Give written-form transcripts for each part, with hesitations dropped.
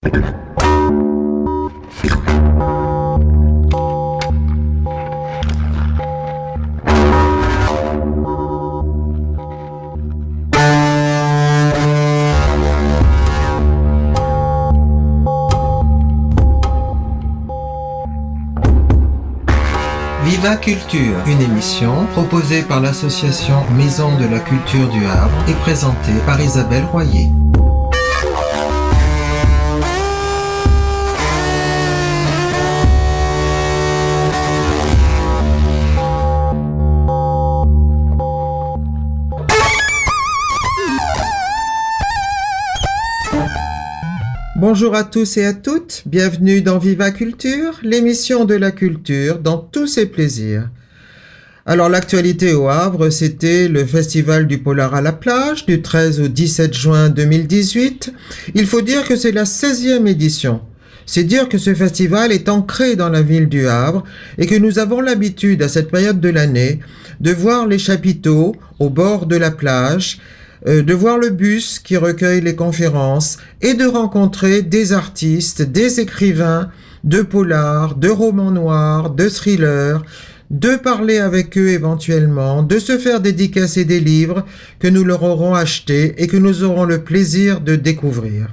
Viva Culture, une émission proposée par l'association Maison de la Culture du Havre et présentée par Isabelle Royer. Bonjour à tous et à toutes, bienvenue dans Viva Culture, l'émission de la culture dans tous ses plaisirs. Alors l'actualité au Havre, c'était le Festival du Polar à la plage du 13 au 17 juin 2018. Il faut dire que c'est la 16e édition. C'est dire que ce festival est ancré dans la ville du Havre et que nous avons l'habitude à cette période de l'année de voir les chapiteaux au bord de la plage, de voir le bus qui recueille les conférences et de rencontrer des artistes, des écrivains de polar, de romans noirs, de thrillers, de parler avec eux éventuellement, de se faire dédicacer des livres que nous leur aurons achetés et que nous aurons le plaisir de découvrir.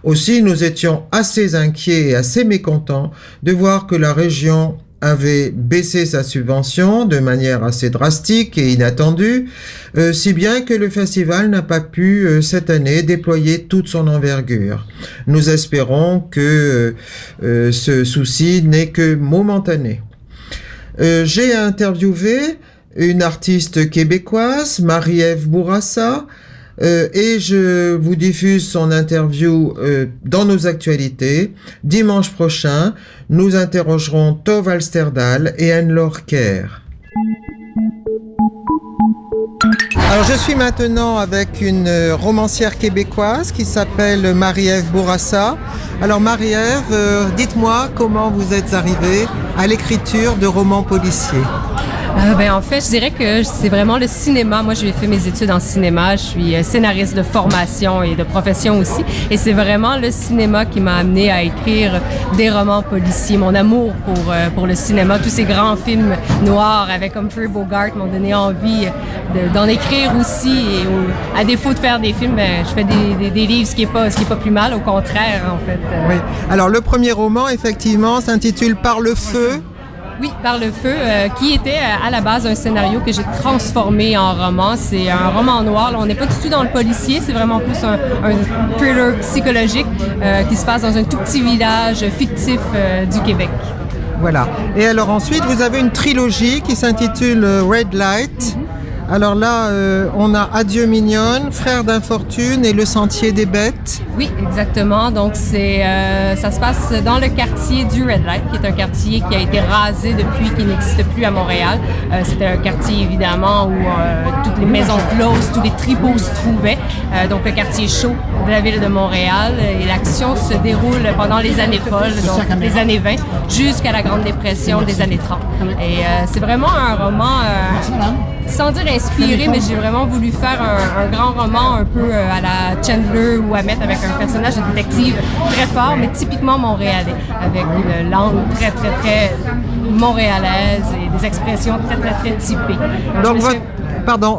Aussi, nous étions assez inquiets et assez mécontents de voir que la région avait baissé sa subvention de manière assez drastique et inattendue, si bien que le festival n'a pas pu cette année déployer toute son envergure. Nous espérons que ce souci n'est que momentané. J'ai interviewé une artiste québécoise, Marie-Ève Bourassa, et je vous diffuse son interview dans nos actualités. Dimanche prochain, nous interrogerons Tove Alsterdal et Anne-Laure Kerr. Alors je suis maintenant avec une romancière québécoise qui s'appelle Marie-Ève Bourassa. Alors Marie-Ève, dites-moi comment vous êtes arrivée à l'écriture de romans policiers. En fait, je dirais que c'est vraiment le cinéma. Moi, j'ai fait mes études en cinéma. Je suis scénariste de formation et de profession aussi. Et c'est vraiment le cinéma qui m'a amenée à écrire des romans policiers. Mon amour pour le cinéma, tous ces grands films noirs avec Humphrey Bogart m'ont donné envie d'en écrire aussi. Et à défaut de faire des films, je fais des livres, ce qui est pas plus mal, au contraire, en fait. Oui. Alors, le premier roman, effectivement, s'intitule Par le feu. Oui, Par le feu, qui était à la base un scénario que j'ai transformé en roman. C'est un roman noir. Là, on n'est pas du tout dans le policier, c'est vraiment plus un thriller psychologique qui se passe dans un tout petit village fictif du Québec. Voilà. Et alors ensuite, vous avez une trilogie qui s'intitule Red Light. Alors là, on a Adieu mignonne, Frères d'infortune et Le sentier des bêtes. Oui, exactement. Donc, ça se passe dans le quartier du Red Light, qui est un quartier qui a été rasé depuis, qui n'existe plus à Montréal. C'était un quartier, évidemment, où toutes les maisons closes, tous les tripots se trouvaient. Donc, le quartier chaud de la ville de Montréal. Et l'action se déroule pendant les années folles, donc les années 20, jusqu'à la Grande Dépression des années 30. Et c'est vraiment un roman... sans dire inspiré, mais j'ai vraiment voulu faire un grand roman un peu à la Chandler ou Hammett avec un personnage de détective très fort, mais typiquement montréalais, avec une langue très, très, très montréalaise et des expressions très, très, très typées. Donc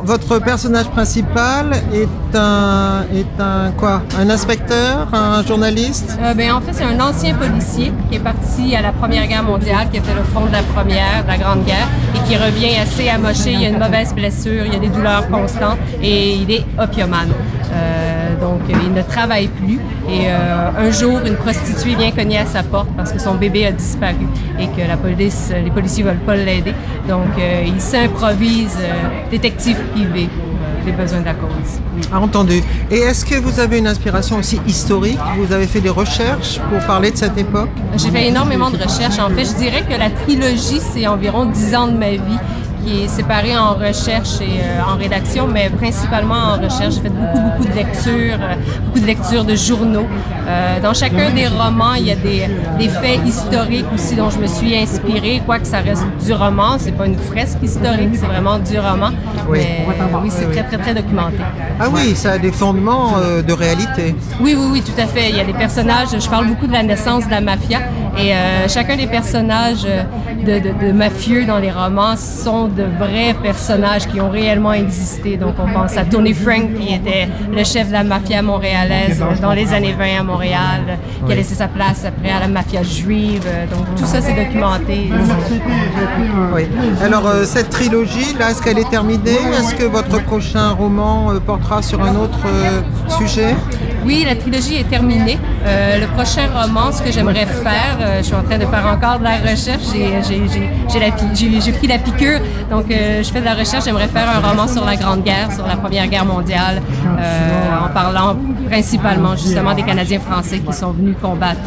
votre personnage principal est un quoi? Un inspecteur? Un journaliste? En fait, c'est un ancien policier qui est parti à la Première Guerre mondiale, qui a fait le front de la Grande Guerre, et qui revient assez amoché. Il y a une mauvaise blessure, il y a des douleurs constantes, et il est opiomane. Donc, il ne travaille plus. Et un jour, une prostituée vient cogner à sa porte parce que son bébé a disparu et que les policiers ne veulent pas l'aider. Donc, il s'improvise détective privé pour les besoins de la cause. Entendu. Et est-ce que vous avez une inspiration aussi historique? Vous avez fait des recherches pour parler de cette époque? J'ai fait énormément de recherches. En fait, je dirais que la trilogie, c'est environ 10 ans de ma vie, qui est séparée en recherche et en rédaction, mais principalement en recherche. J'ai fait beaucoup de lectures de journaux Dans chacun des romans, il y a des faits historiques aussi dont je me suis inspirée, quoique ça reste du roman. C'est pas une fresque historique, c'est vraiment du roman. Oui. Mais oui, c'est très, très, très documenté. Ah oui, ça a des fondements de réalité. Oui, tout à fait. Il y a des personnages, je parle beaucoup de la naissance de la mafia, et chacun des personnages de mafieux dans les romans sont de vrais personnages qui ont réellement existé. Donc on pense à Tony Frank, qui était le chef de la mafia montréalaise dans les années 20 à Montréal, qui a laissé sa place après à la mafia juive. Donc tout ça, c'est documenté. Oui. Alors, cette trilogie, là, est-ce qu'elle est terminée? Est-ce que votre prochain roman portera sur un autre sujet? Oui, la trilogie est terminée. Le prochain roman, ce que j'aimerais faire, je suis en train de faire encore de la recherche. J'ai pris la piqûre, donc je fais de la recherche. J'aimerais faire un roman sur la Grande Guerre, sur la Première Guerre mondiale, en parlant principalement justement des Canadiens français qui sont venus combattre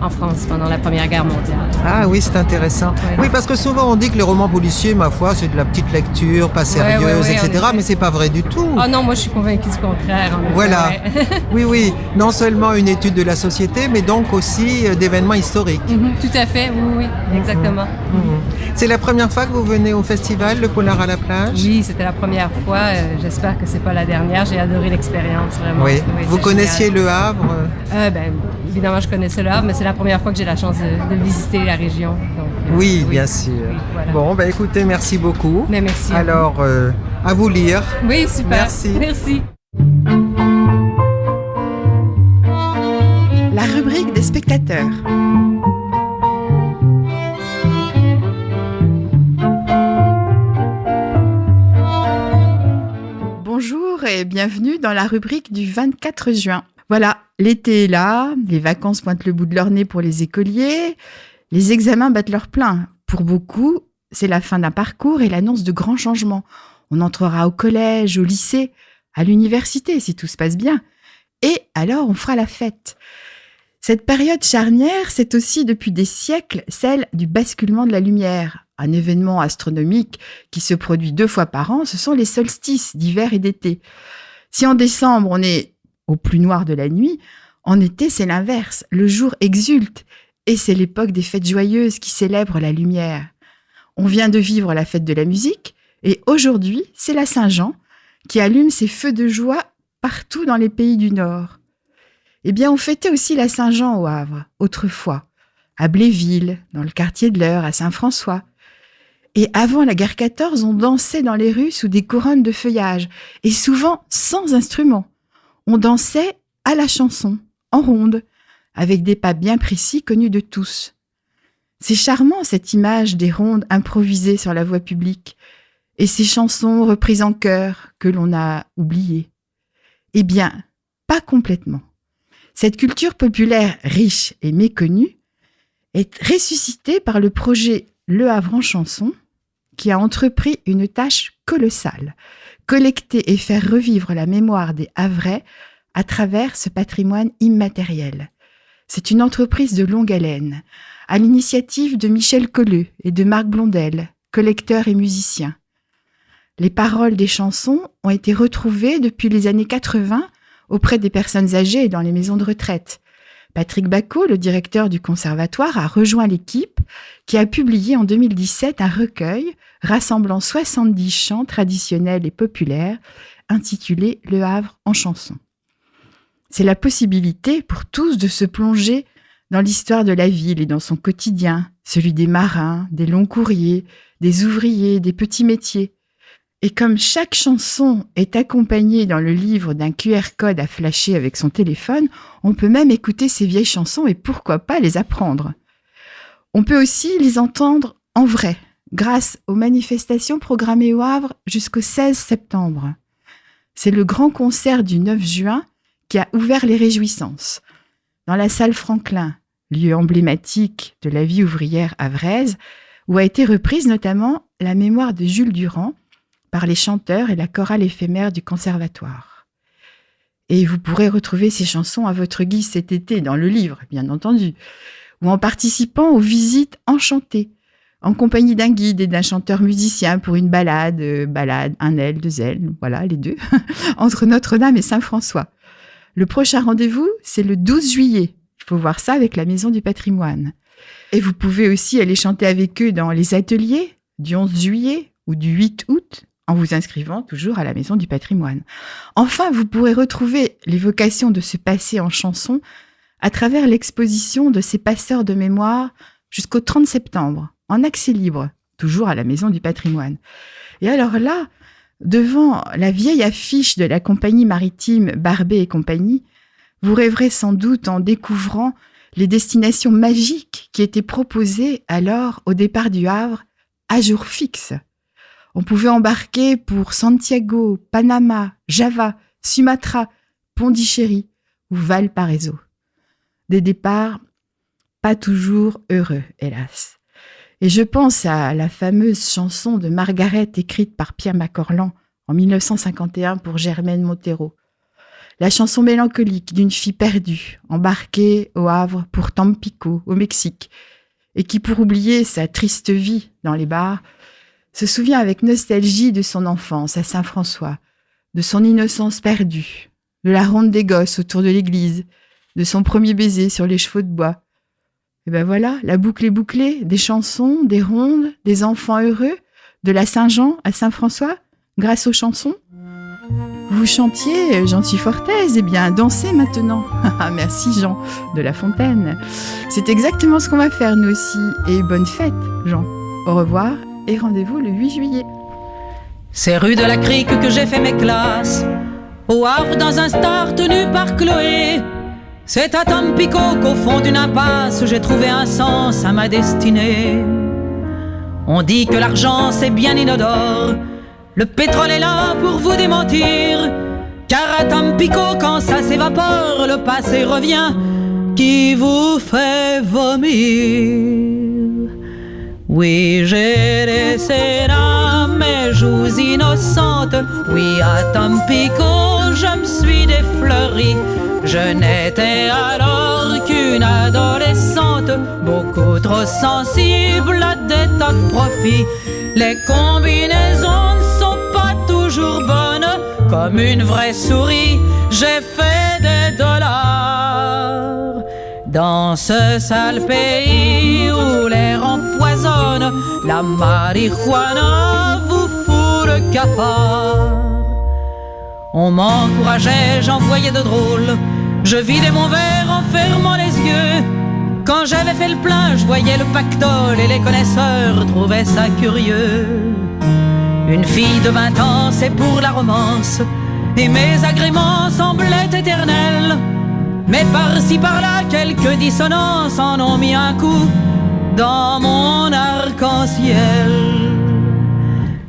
en France pendant la Première Guerre mondiale. Ah oui, c'est intéressant. Ouais. Oui, parce que souvent on dit que les romans policiers, ma foi, c'est de la petite lecture, pas sérieuse, etc. Mais c'est pas vrai du tout. Oh non, moi je suis convaincue du contraire. Voilà. Ouais. Oui. Non seulement une étude de la société, mais donc aussi d'événements historiques. Tout à fait, oui, exactement. C'est la première fois que vous venez au festival Le Polar à la plage? Oui, c'était la première fois. J'espère que c'est pas la dernière. J'ai adoré l'expérience, vraiment. Oui. Vous connaissiez génial. Le Havre? Évidemment, je connaissais Le Havre, mais c'est la première fois que j'ai la chance de visiter la région. Donc, Oui, bien sûr. Oui, voilà. Bon, écoutez, merci beaucoup. Mais merci. Alors, à vous lire. Oui, super. Merci. La rubrique des spectateurs. Bonjour et bienvenue dans la rubrique du 24 juin. Voilà, l'été est là, les vacances pointent le bout de leur nez pour les écoliers, les examens battent leur plein. Pour beaucoup, c'est la fin d'un parcours et l'annonce de grands changements. On entrera au collège, au lycée, à l'université si tout se passe bien. Et alors, on fera la fête. Cette période charnière, c'est aussi depuis des siècles celle du basculement de la lumière. Un événement astronomique qui se produit 2 fois par an, ce sont les solstices d'hiver et d'été. Si en décembre, on est au plus noir de la nuit, en été, c'est l'inverse. Le jour exulte et c'est l'époque des fêtes joyeuses qui célèbrent la lumière. On vient de vivre la fête de la musique et aujourd'hui, c'est la Saint-Jean qui allume ses feux de joie partout dans les pays du Nord. Eh bien, on fêtait aussi la Saint-Jean au Havre, autrefois, à Bléville, dans le quartier de l'Eure, à Saint-François. Et avant la guerre 14, on dansait dans les rues sous des couronnes de feuillage, et souvent sans instrument. On dansait à la chanson, en ronde, avec des pas bien précis connus de tous. C'est charmant cette image des rondes improvisées sur la voie publique, et ces chansons reprises en chœur que l'on a oubliées. Eh bien, pas complètement. Cette culture populaire riche et méconnue est ressuscitée par le projet Le Havre en chanson, qui a entrepris une tâche colossale, collecter et faire revivre la mémoire des Havrais à travers ce patrimoine immatériel. C'est une entreprise de longue haleine, à l'initiative de Michel Colleux et de Marc Blondel, collecteurs et musiciens. Les paroles des chansons ont été retrouvées depuis les années 80 auprès des personnes âgées et dans les maisons de retraite. Patrick Bacot, le directeur du conservatoire, a rejoint l'équipe qui a publié en 2017 un recueil rassemblant 70 chants traditionnels et populaires intitulé Le Havre en chanson. C'est la possibilité pour tous de se plonger dans l'histoire de la ville et dans son quotidien, celui des marins, des longs courriers, des ouvriers, des petits métiers. Et comme chaque chanson est accompagnée dans le livre d'un QR code à flasher avec son téléphone, on peut même écouter ces vieilles chansons et pourquoi pas les apprendre. On peut aussi les entendre en vrai, grâce aux manifestations programmées au Havre jusqu'au 16 septembre. C'est le grand concert du 9 juin qui a ouvert les réjouissances. Dans la salle Franklin, lieu emblématique de la vie ouvrière havraise, où a été reprise notamment la mémoire de Jules Durand, par les chanteurs et la chorale éphémère du conservatoire. Et vous pourrez retrouver ces chansons à votre guise cet été dans le livre, bien entendu, ou en participant aux visites enchantées, en compagnie d'un guide et d'un chanteur musicien pour une balade, un L, 2 L, voilà, les deux, entre Notre-Dame et Saint-François. Le prochain rendez-vous, c'est le 12 juillet. Il faut voir ça avec la Maison du Patrimoine. Et vous pouvez aussi aller chanter avec eux dans les ateliers du 11 juillet ou du 8 août en vous inscrivant toujours à la Maison du Patrimoine. Enfin, vous pourrez retrouver l'évocation de ce passé en chanson à travers l'exposition de ces passeurs de mémoire jusqu'au 30 septembre, en accès libre, toujours à la Maison du Patrimoine. Et alors là, devant la vieille affiche de la compagnie maritime Barbet et compagnie, vous rêverez sans doute en découvrant les destinations magiques qui étaient proposées alors au départ du Havre à jour fixe. On pouvait embarquer pour Santiago, Panama, Java, Sumatra, Pondichéry ou Valparaiso. Des départs pas toujours heureux, hélas. Et je pense à la fameuse chanson de Margaret écrite par Pierre Macorlan en 1951 pour Germaine Montero. La chanson mélancolique d'une fille perdue, embarquée au Havre pour Tampico, au Mexique, et qui, pour oublier sa triste vie dans les bars, se souvient avec nostalgie de son enfance à Saint-François, de son innocence perdue, de la ronde des gosses autour de l'église, de son premier baiser sur les chevaux de bois. Et ben voilà, la boucle est bouclée, des chansons, des rondes, des enfants heureux, de la Saint-Jean à Saint-François, grâce aux chansons. Vous chantiez, j'en suis fort aise, eh bien, dansez maintenant. Merci Jean de La Fontaine. C'est exactement ce qu'on va faire nous aussi. Et bonne fête, Jean. Au revoir et rendez-vous le 8 juillet. C'est rue de la Crique que j'ai fait mes classes, au Havre dans un star tenu par Chloé. C'est à Tampico qu'au fond d'une impasse j'ai trouvé un sens à ma destinée. On dit que l'argent c'est bien inodore, le pétrole est là pour vous démentir, car à Tampico quand ça s'évapore, le passé revient qui vous fait vomir. Oui, j'ai laissé là mes joues innocentes, oui, à Tampico je me suis défleurie. Je n'étais alors qu'une adolescente, beaucoup trop sensible à des tas de profits. Les combinaisons ne sont pas toujours bonnes, comme une vraie souris, j'ai fait des dollars. Dans ce sale pays où l'air empoisonne, la marijuana vous fout le cafard. On m'encourageait, j'en voyais de drôles, je vidais mon verre en fermant les yeux. Quand j'avais fait le plein, je voyais le pactole et les connaisseurs trouvaient ça curieux. Une fille de 20 ans, c'est pour la romance, et mes agréments semblaient éternels. Mais par-ci par-là, quelques dissonances en ont mis un coup dans mon arc-en-ciel.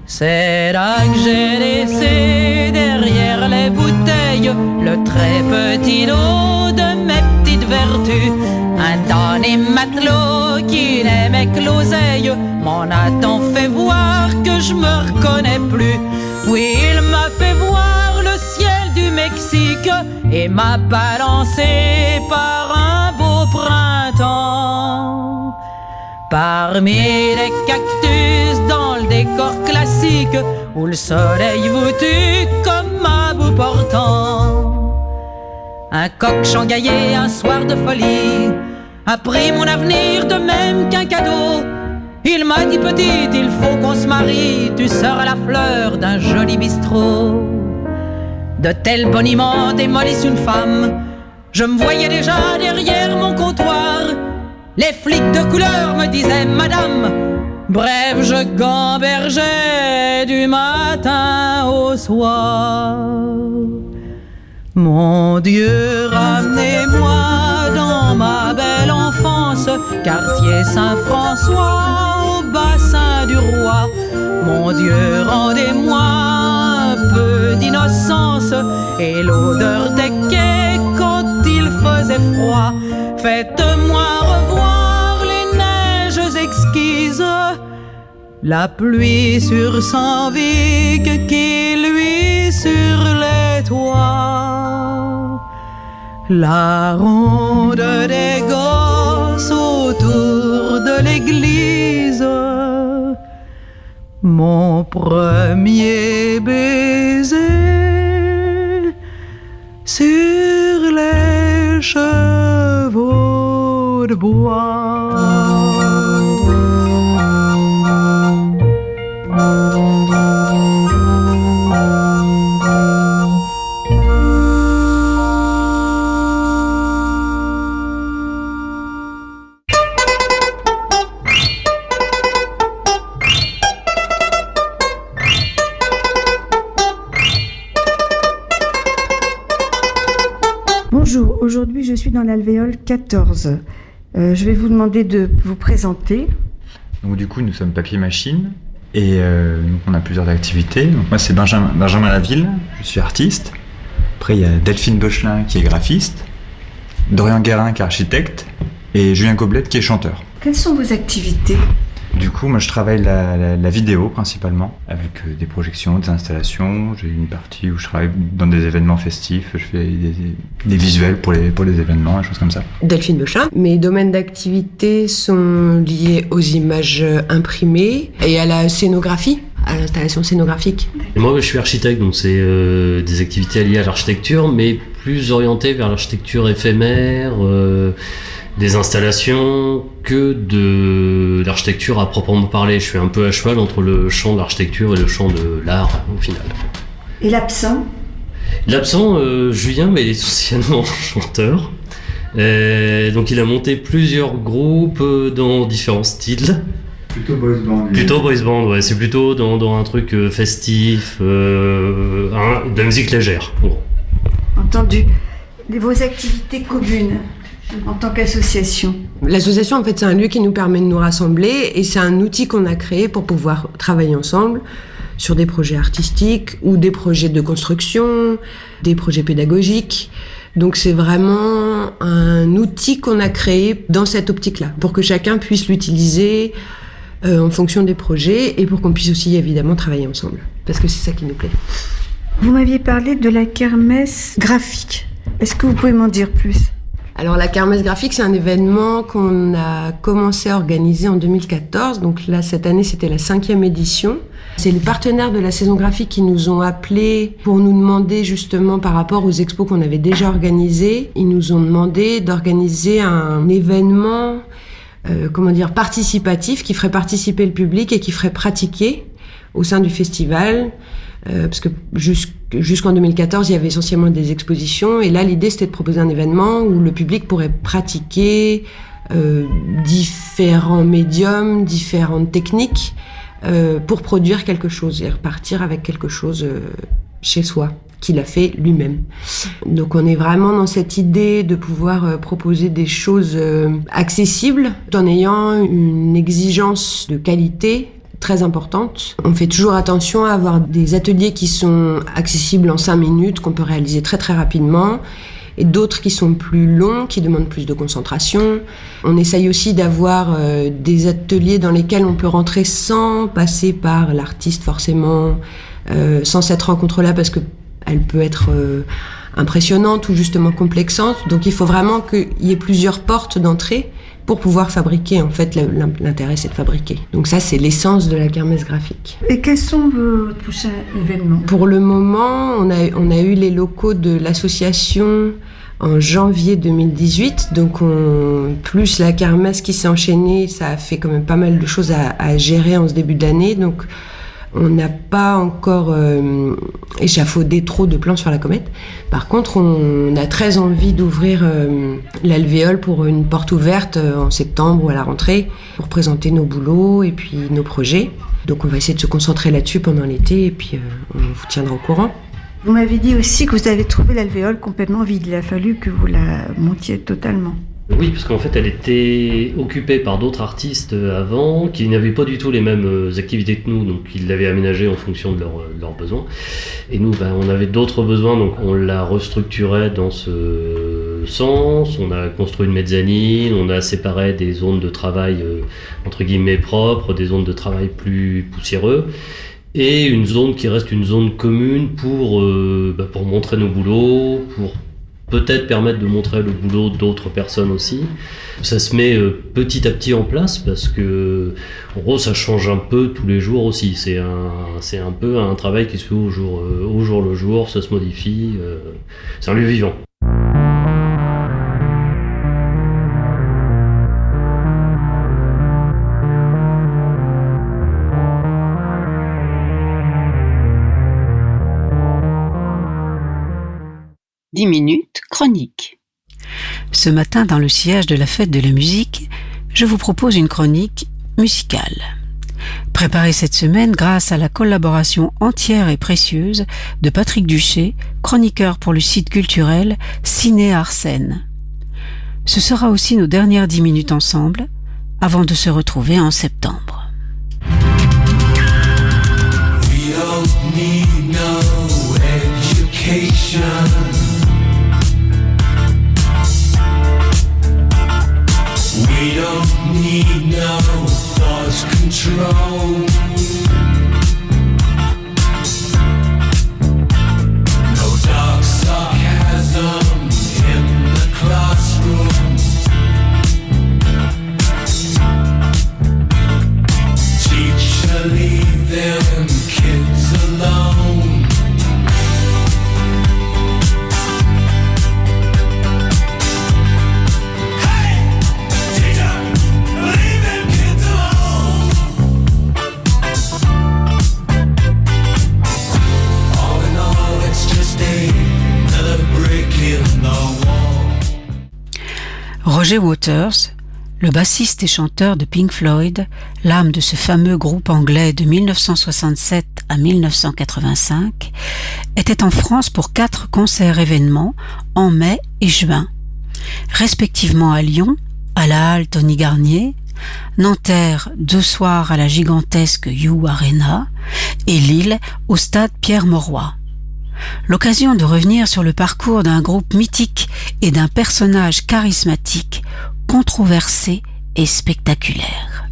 C'est là que j'ai laissé derrière les bouteilles le très petit lot de mes petites vertus. Un damné matelot qui n'aimait que l'oseille m'en a tant fait voir que je me reconnais plus. Oui, il m'a fait voir le ciel du Mexique et m'a balancé par un beau printemps. Parmi les cactus dans le décor classique où le soleil vous tue comme à bout portant. Un coq changaillé un soir de folie a pris mon avenir de même qu'un cadeau. Il m'a dit petite, il faut qu'on se marie, tu seras la fleur d'un joli bistrot. De tels boniments démolissent une femme, je me voyais déjà derrière mon comptoir. Les flics de couleur me disaient madame, bref je gambergeais du matin au soir. Mon Dieu, ramenez-moi dans ma belle enfance, quartier Saint-François au bassin du roi. Mon Dieu, rendez-moi un peu d'innocence et l'odeur des quais quand il faisait froid. Faites-moi revoir les neiges exquises, la pluie sur Sanvic qui luit sur les toits, la ronde des gosses autour de l'église, mon premier baiser sur chevaux de bois. Bonjour, aujourd'hui je suis dans l'alvéole 14. Je vais vous demander de vous présenter. Donc du coup, nous sommes Papier Machine et donc on a plusieurs activités. Donc moi, c'est Benjamin Laville, je suis artiste. Après, il y a Delphine Beuchelin qui est graphiste, Dorian Guérin qui est architecte et Julien Coblette qui est chanteur. Quelles sont vos activités ? Du coup, moi, je travaille la vidéo principalement, avec des projections, des installations. J'ai une partie où je travaille dans des événements festifs. Je fais des visuels pour les événements, des choses comme ça. Delphine Beuchelin. Mes domaines d'activité sont liés aux images imprimées et à la scénographie, à l'installation scénographique. Et moi, je suis architecte, donc c'est des activités liées à l'architecture, mais plus orientées vers l'architecture éphémère, des installations que de l'architecture à proprement parler. Je suis un peu à cheval entre le champ de l'architecture et le champ de l'art au final. Et l'absent ? L'absent, Julien, mais il est essentiellement chanteur. Donc il a monté plusieurs groupes dans différents styles. Plutôt boys band. Plutôt boys band, ouais. C'est plutôt dans un truc festif, de la musique légère. Bon. Entendu. Vos activités communes en tant qu'association ? L'association, en fait, c'est un lieu qui nous permet de nous rassembler et c'est un outil qu'on a créé pour pouvoir travailler ensemble sur des projets artistiques ou des projets de construction, des projets pédagogiques. Donc c'est vraiment un outil qu'on a créé dans cette optique-là, pour que chacun puisse l'utiliser en fonction des projets et pour qu'on puisse aussi évidemment travailler ensemble, parce que c'est ça qui nous plaît. Vous m'aviez parlé de la kermesse graphique. Est-ce que vous pouvez m'en dire plus ? Alors la kermesse graphique, c'est un événement qu'on a commencé à organiser en 2014. Donc là, cette année, c'était la 5e édition. C'est les partenaires de la saison graphique qui nous ont appelés pour nous demander justement par rapport aux expos qu'on avait déjà organisés. Ils nous ont demandé d'organiser un événement, participatif qui ferait participer le public et qui ferait pratiquer au sein du festival. Parce que jusqu'en 2014, il y avait essentiellement des expositions. Et là, l'idée, c'était de proposer un événement où le public pourrait pratiquer différents médiums, différentes techniques pour produire quelque chose et repartir avec quelque chose chez soi, qu'il a fait lui-même. Donc on est vraiment dans cette idée de pouvoir proposer des choses accessibles tout en ayant une exigence de qualité très importante. On fait toujours attention à avoir des ateliers qui sont accessibles en 5 minutes, qu'on peut réaliser très très rapidement, et d'autres qui sont plus longs, qui demandent plus de concentration. On essaye aussi d'avoir des ateliers dans lesquels on peut rentrer sans passer par l'artiste forcément, sans cette rencontre-là, parce qu'elle peut être impressionnante ou justement complexante. Donc il faut vraiment qu'il y ait plusieurs portes d'entrée pour pouvoir fabriquer. En fait, l'intérêt, c'est de fabriquer. Donc ça, c'est l'essence de la kermesse graphique. Et quels sont vos prochains événements ? Pour le moment, on a eu les locaux de l'association en janvier 2018. Donc, plus la kermesse qui s'est enchaînée, ça a fait quand même pas mal de choses à gérer en ce début d'année. Donc, on n'a pas encore échafaudé trop de plans sur la comète. Par contre, on a très envie d'ouvrir l'alvéole pour une porte ouverte en septembre ou à la rentrée pour présenter nos boulots et puis nos projets. Donc on va essayer de se concentrer là-dessus pendant l'été et puis on vous tiendra au courant. Vous m'avez dit aussi que vous avez trouvé l'alvéole complètement vide. Il a fallu que vous la montiez totalement. Oui, parce qu'en fait, elle était occupée par d'autres artistes avant, qui n'avaient pas du tout les mêmes activités que nous, donc ils l'avaient aménagée en fonction de leurs besoins. Et nous, on avait d'autres besoins, donc on la restructurait dans ce sens. On a construit une mezzanine, on a séparé des zones de travail entre guillemets propres, des zones de travail plus poussiéreux, et une zone qui reste une zone commune pour montrer nos boulots, pour peut-être permettre de montrer le boulot d'autres personnes aussi. Ça se met petit à petit en place parce que, en gros, ça change un peu tous les jours aussi. C'est un peu un travail qui se fait au jour le jour, ça se modifie. C'est un lieu vivant. 10 minutes chronique. Ce matin, dans le sillage de la fête de la musique, je vous propose une chronique musicale. Préparée cette semaine grâce à la collaboration entière et précieuse de Patrick Duché, chroniqueur pour le site culturel Ciné Arsène. Ce sera aussi nos dernières 10 minutes ensemble, avant de se retrouver en septembre. We don't need no education. We don't need no thought control. No dark sarcasm in the classroom. Teacher, leave them kids alone. Roger Waters, le bassiste et chanteur de Pink Floyd, l'âme de ce fameux groupe anglais de 1967 à 1985, était en France pour 4 concerts-événements en mai et juin, respectivement à Lyon, à la Halle Tony Garnier, Nanterre 2 soirs à la gigantesque You Arena et Lille au stade Pierre-Mauroy. L'occasion de revenir sur le parcours d'un groupe mythique et d'un personnage charismatique, controversé et spectaculaire.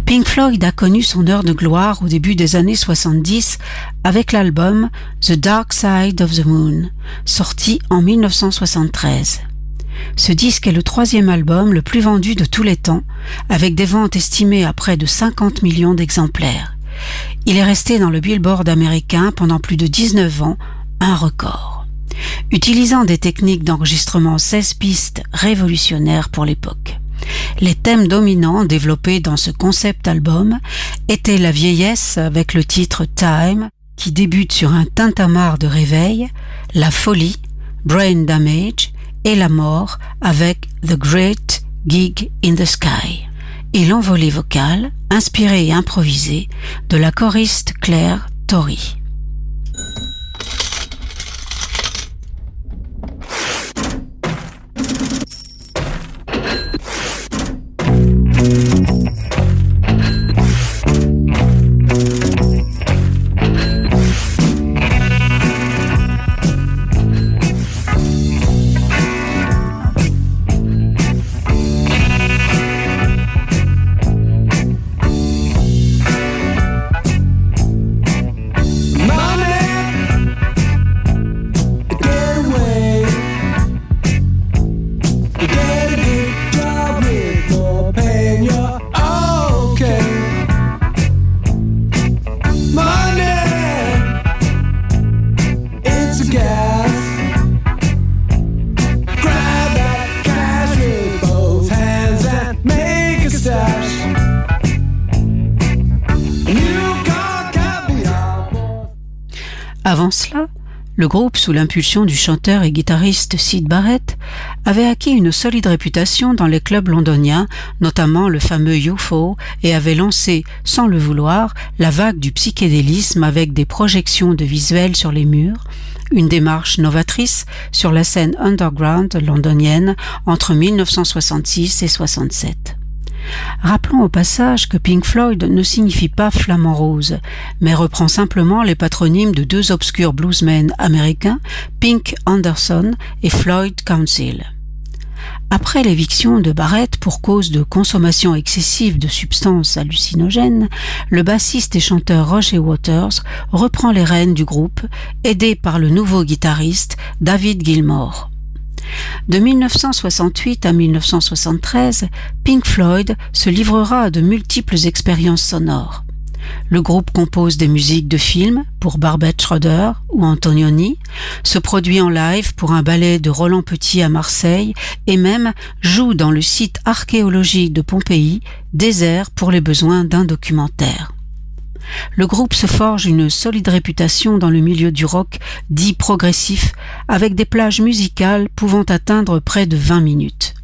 Pink Floyd a connu son heure de gloire au début des années 70 avec l'album The Dark Side of the Moon, sorti en 1973. Ce disque est le 3e album le plus vendu de tous les temps, avec des ventes estimées à près de 50 millions d'exemplaires. Il est resté dans le Billboard américain pendant plus de 19 ans, un record. Utilisant des techniques d'enregistrement 16 pistes révolutionnaires pour l'époque. Les thèmes dominants développés dans ce concept album étaient la vieillesse avec le titre Time, qui débute sur un tintamarre de réveil, la folie, Brain Damage, et la mort avec The Great Gig in the Sky. Et l'envolée vocale, inspirée et improvisée, de la choriste Claire Torrey. Avant cela, le groupe, sous l'impulsion du chanteur et guitariste Syd Barrett, avait acquis une solide réputation dans les clubs londoniens, notamment le fameux UFO, et avait lancé, sans le vouloir, la vague du psychédélisme avec des projections de visuels sur les murs, une démarche novatrice sur la scène underground londonienne entre 1966 et 67. Rappelons au passage que Pink Floyd ne signifie pas flamant rose, mais reprend simplement les patronymes de 2 obscurs bluesmen américains, Pink Anderson et Floyd Council. Après l'éviction de Barrett pour cause de consommation excessive de substances hallucinogènes, le bassiste et chanteur Roger Waters reprend les rênes du groupe, aidé par le nouveau guitariste David Gilmour. De 1968 à 1973, Pink Floyd se livrera à de multiples expériences sonores. Le groupe compose des musiques de films pour Barbet Schroeder ou Antonioni, se produit en live pour un ballet de Roland Petit à Marseille et même joue dans le site archéologique de Pompéi, désert pour les besoins d'un documentaire. Le groupe se forge une solide réputation dans le milieu du rock dit progressif, avec des plages musicales pouvant atteindre près de 20 minutes.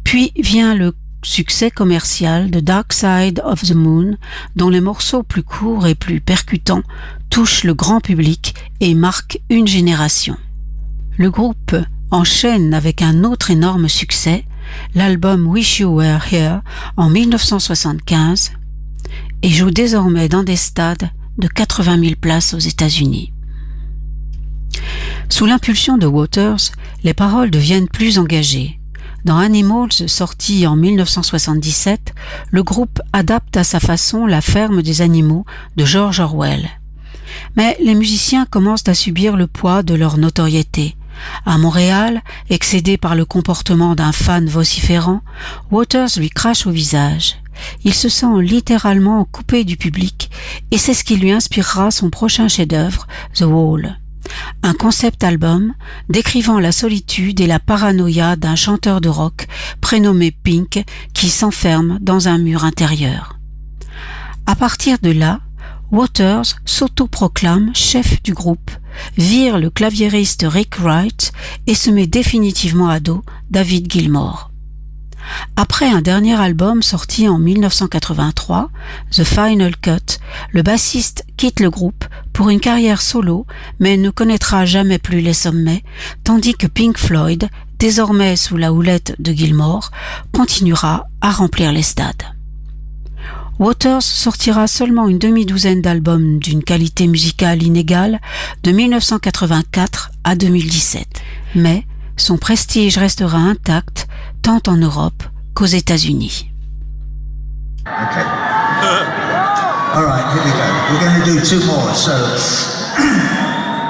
Puis vient le succès commercial de Dark Side of the Moon, dont les morceaux plus courts et plus percutants touchent le grand public et marquent une génération. Le groupe enchaîne avec un autre énorme succès, l'album Wish You Were Here en 1975, et joue désormais dans des stades de 80 000 places aux États-Unis. Sous l'impulsion de Waters, les paroles deviennent plus engagées. Dans Animals, sorti en 1977, le groupe adapte à sa façon La ferme des animaux de George Orwell. Mais les musiciens commencent à subir le poids de leur notoriété. À Montréal, excédé par le comportement d'un fan vociférant, Waters lui crache au visage. Il se sent littéralement coupé du public et c'est ce qui lui inspirera son prochain chef-d'œuvre, The Wall. Un concept album décrivant la solitude et la paranoïa d'un chanteur de rock prénommé Pink qui s'enferme dans un mur intérieur. À partir de là, Waters s'autoproclame chef du groupe, vire le claviériste Rick Wright et se met définitivement à dos David Gilmour. Après un dernier album sorti en 1983, The Final Cut, le bassiste quitte le groupe pour une carrière solo, mais ne connaîtra jamais plus les sommets, tandis que Pink Floyd, désormais sous la houlette de Gilmour, continuera à remplir les stades. Waters sortira seulement une demi-douzaine d'albums d'une qualité musicale inégale de 1984 à 2017, mais son prestige restera intact tant en Europe qu'aux États-Unis. Okay. All right, here we go. We're going to do two more. So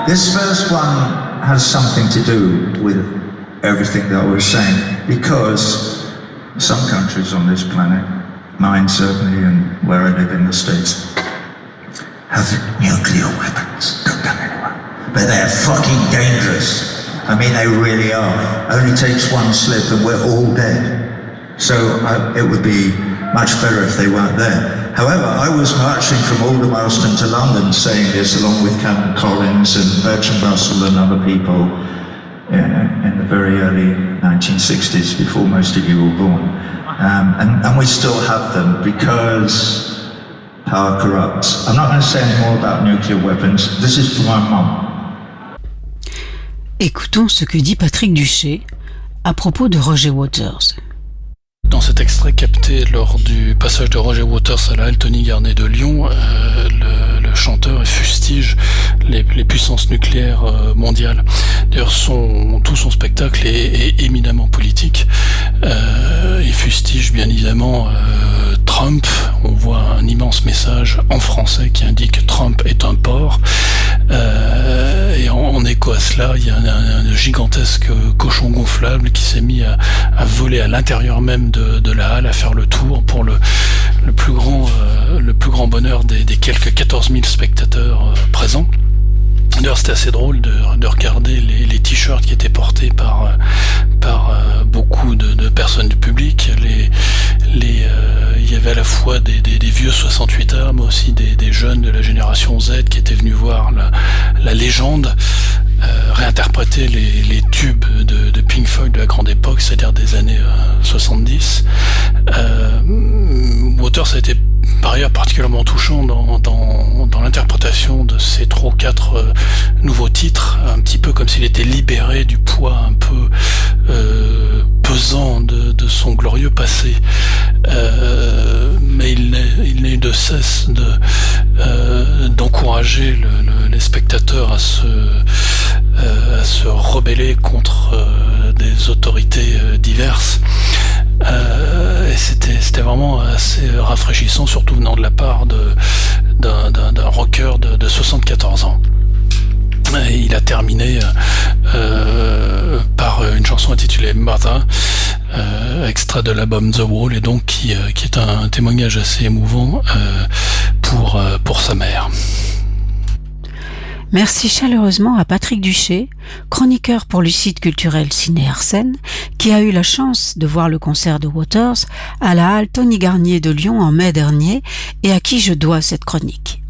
this first one has something to do with everything that I was saying, because some countries on this planet, mine certainly, and where I live in the States, have nuclear weapons. Don't tell anyone. But they're fucking dangerous. I mean, they really are. Only takes one slip and we're all dead. So it would be much better if they weren't there. However, I was marching from Aldermaston to London saying this along with Cameron Collins and Bertrand Russell and other people in the very early 1960s, before most of you were born. And we still have them because power corrupts. I'm not going to say any more about nuclear weapons. This is for my mum. Écoutons ce que dit Patrick Duché à propos de Roger Waters. Dans cet extrait capté lors du passage de Roger Waters à la Altony Garnet de Lyon, le chanteur fustige les puissances nucléaires mondiales. D'ailleurs, tout son spectacle est éminemment politique. Il fustige bien évidemment Trump. On voit un immense message en français qui indique Trump est un porc. Et en écho à cela, il y a un gigantesque cochon gonflable qui s'est mis à voler à l'intérieur même de la halle, à faire le tour pour le plus grand bonheur des quelques 14 000 spectateurs présents. D'ailleurs, c'était assez drôle de regarder les t-shirts qui étaient portés par beaucoup de personnes du public. Il y avait à la fois des vieux 68 mais aussi des jeunes de la génération Z qui étaient venus voir la légende réinterpréter les tubes de Pink Floyd de la grande époque, c'est-à-dire des années 70. Waters a été par ailleurs particulièrement touchant dans l'interprétation de ces 3 ou 4 nouveaux titres, un petit peu comme s'il était libéré du poids un peu pesant de son glorieux passé. Mais il n'a eu de cesse d'encourager les spectateurs à se rebeller contre des autorités diverses. Et c'était vraiment assez rafraîchissant, surtout venant de la part d'un rocker de 74 ans. Et il a terminé par une chanson intitulée Mother, extrait de l'album The Wall, et donc qui est un témoignage assez émouvant pour sa mère. Merci chaleureusement à Patrick Duché, chroniqueur pour le site culturel Ciné Arsène, qui a eu la chance de voir le concert de Waters à la halle Tony Garnier de Lyon en mai dernier et à qui je dois cette chronique.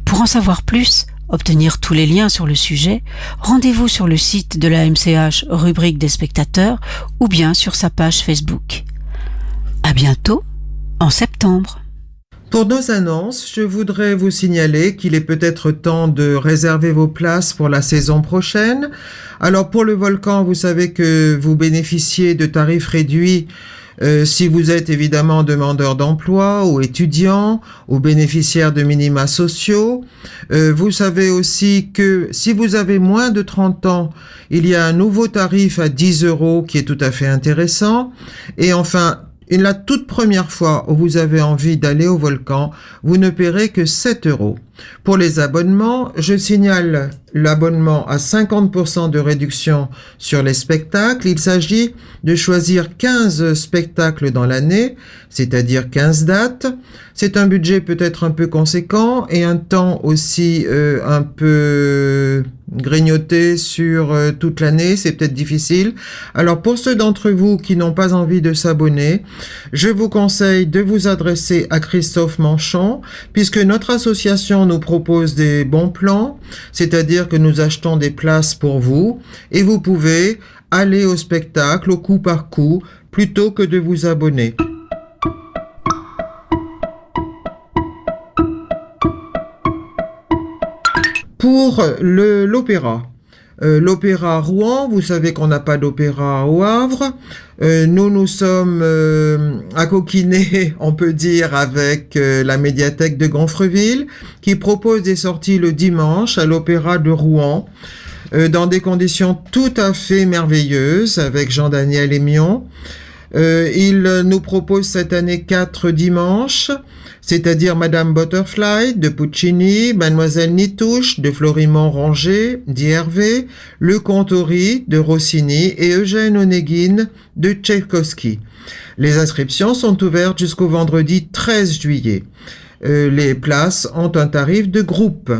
Pour en savoir plus, obtenir tous les liens sur le sujet, rendez-vous sur le site de la MCH rubrique des spectateurs ou bien sur sa page Facebook. À bientôt, en septembre. Pour nos annonces, je voudrais vous signaler qu'il est peut-être temps de réserver vos places pour la saison prochaine. Alors pour le Volcan, vous savez que vous bénéficiez de tarifs réduits si vous êtes évidemment demandeur d'emploi ou étudiant ou bénéficiaire de minima sociaux. Vous savez aussi que si vous avez moins de 30 ans, il y a un nouveau tarif à 10 € qui est tout à fait intéressant. Et enfin, la toute première fois où vous avez envie d'aller au Volcan, vous ne paierez que 7 €. Pour les abonnements, je signale l'abonnement à 50% de réduction sur les spectacles. Il s'agit de choisir 15 spectacles dans l'année, c'est-à-dire 15 dates. C'est un budget peut-être un peu conséquent et un temps aussi un peu grignoté sur toute l'année, c'est peut-être difficile. Alors pour ceux d'entre vous qui n'ont pas envie de s'abonner, je vous conseille de vous adresser à Christophe Manchon, puisque notre association nous propose des bons plans, c'est-à-dire que nous achetons des places pour vous et vous pouvez aller au spectacle au coup par coup plutôt que de vous abonner. Pour l'opéra. L'opéra Rouen, vous savez qu'on n'a pas d'opéra au Havre. Nous sommes à coquiner, on peut dire, avec la médiathèque de Gonfreville, qui propose des sorties le dimanche à l'opéra de Rouen, dans des conditions tout à fait merveilleuses, avec Jean-Daniel Émion. Il nous propose cette année 4 dimanches, c'est-à-dire Madame Butterfly de Puccini, Mademoiselle Nitouche de Florimond-Ranger d'Hervé, Le Contori de Rossini et Eugène Onegin de Tchaïkovski. Les inscriptions sont ouvertes jusqu'au vendredi 13 juillet. Les places ont un tarif de groupe.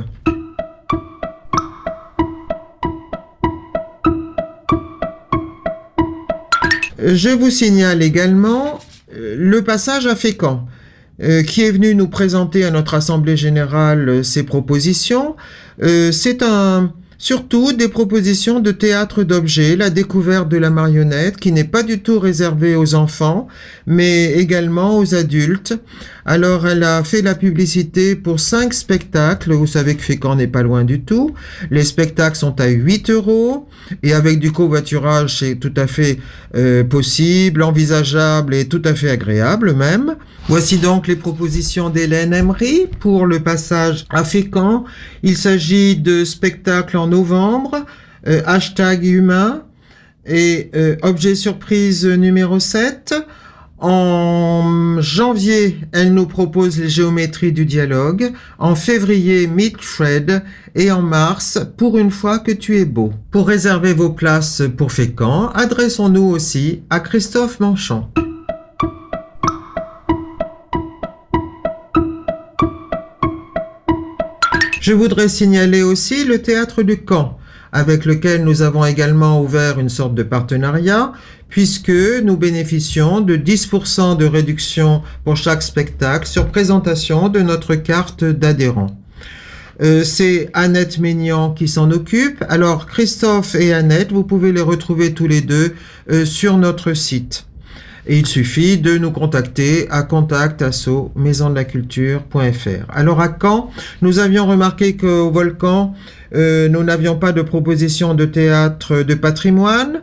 Je vous signale également le passage à Fécamp, qui est venu nous présenter à notre Assemblée Générale ses propositions. C'est surtout des propositions de théâtre d'objets, la découverte de la marionnette, qui n'est pas du tout réservée aux enfants, mais également aux adultes. Alors, elle a fait la publicité pour 5 spectacles. Vous savez que Fécamp n'est pas loin du tout. Les spectacles sont à 8 € et avec du covoiturage, c'est tout à fait possible, envisageable et tout à fait agréable même. Voici donc les propositions d'Hélène Emery pour le passage à Fécamp. Il s'agit de spectacles en novembre, hashtag humain et objet surprise numéro 7. En janvier, elle nous propose les géométries du dialogue. En février, Meet Fred. Et en mars, Pour une fois que tu es beau. Pour réserver vos places pour Fécamp, adressons-nous aussi à Christophe Manchon. Je voudrais signaler aussi le théâtre de Caen, avec lequel nous avons également ouvert une sorte de partenariat, puisque nous bénéficions de 10% de réduction pour chaque spectacle sur présentation de notre carte d'adhérent. C'est Annette Maignan qui s'en occupe. Alors Christophe et Annette, vous pouvez les retrouver tous les deux sur notre site. Et il suffit de nous contacter à contact@maisondelaculture.fr. Alors à Caen, nous avions remarqué qu'au Volcan, nous n'avions pas de proposition de théâtre de patrimoine.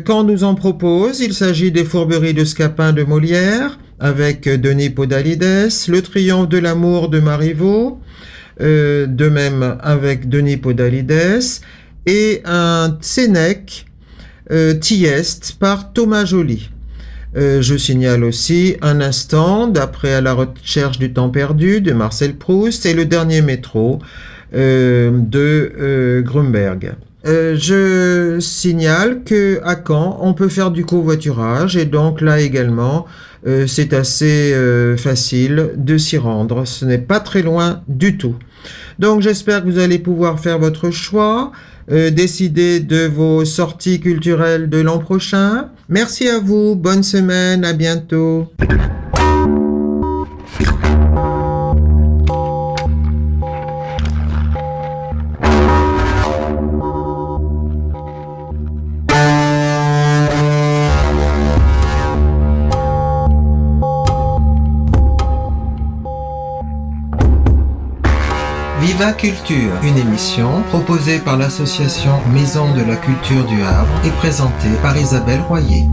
Caen nous en propose, il s'agit des Fourberies de Scapin de Molière, avec Denis Podalides, Le Triomphe de l'amour de Marivaux, de même avec Denis Podalides, et un Sénèque, Thieste, par Thomas Joly. Je signale aussi Un instant, d'après À la recherche du temps perdu, de Marcel Proust, et Le dernier métro, de Grunberg. je signale que à Caen, on peut faire du covoiturage et donc là également, c'est assez facile de s'y rendre. Ce n'est pas très loin du tout. Donc j'espère que vous allez pouvoir faire votre choix, décider de vos sorties culturelles de l'an prochain. Merci à vous, bonne semaine, à bientôt. Viva Culture, une émission proposée par l'association Maison de la Culture du Havre et présentée par Isabelle Royer.